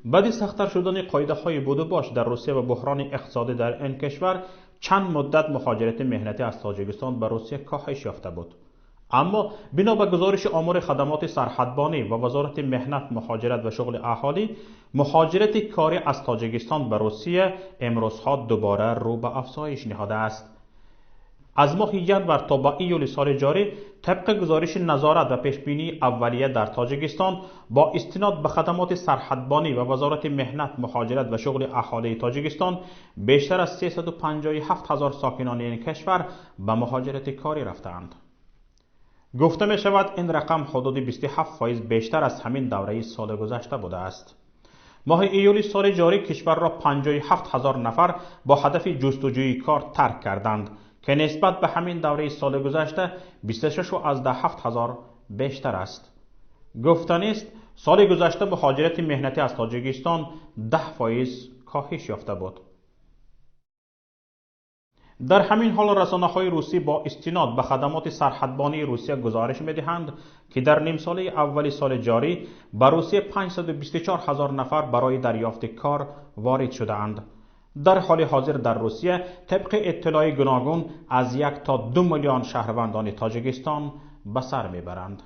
بعد سخت‌تر شدن قاعده‌های بود و باش در روسیه و بحران اقتصادی در این کشور، چند مدت مهاجرت مهنتی از تاجیکستان به روسیه کاهش یافته بود. اما بنا به گزارش آمار خدمات سرحدبانی و وزارت مهنت، مهاجرت و شغل اهالی، مهاجرت کاری از تاجیکستان به روسیه امروزها دوباره رو به افزایش نهاده است. از ماه ژانویه تا به ایول سال جاری، طبق گزارش نظارت و پیشبینی اولیه در تاجیکستان، با استناد به خدمات سرحدبانی و وزارت مهنت، مهاجرت و شغل اهالی تاجیکستان، بیشتر از 357,000 ساکنان این کشور به مهاجرت کاری رفتند. گفته می شود این رقم حدود 27% بیشتر از همین دوره سال گذشته بوده است. ماه ایول سال جاری کشور را 57,000 نفر با هدف جستجوی کار ترک کردند که نسبت به همین دوره سال گذشته 26,700 بیشتر است. گفتنی است سال گذشته مهاجرت مهنتی از تاجیکستان 10% کاهش یافته بود. در همین حال رسانه‌های روسی با استناد به خدمات سرحدبانی روسیه گزارش می‌دهند که در نیم ساله اول سال جاری به روسیه 524,000 نفر برای دریافت کار وارد شده‌اند. در حال حاضر در روسیه طبق اطلاع گوناگون از 1 تا 2 میلیون شهروندان تاجیکستان به سر میبرند.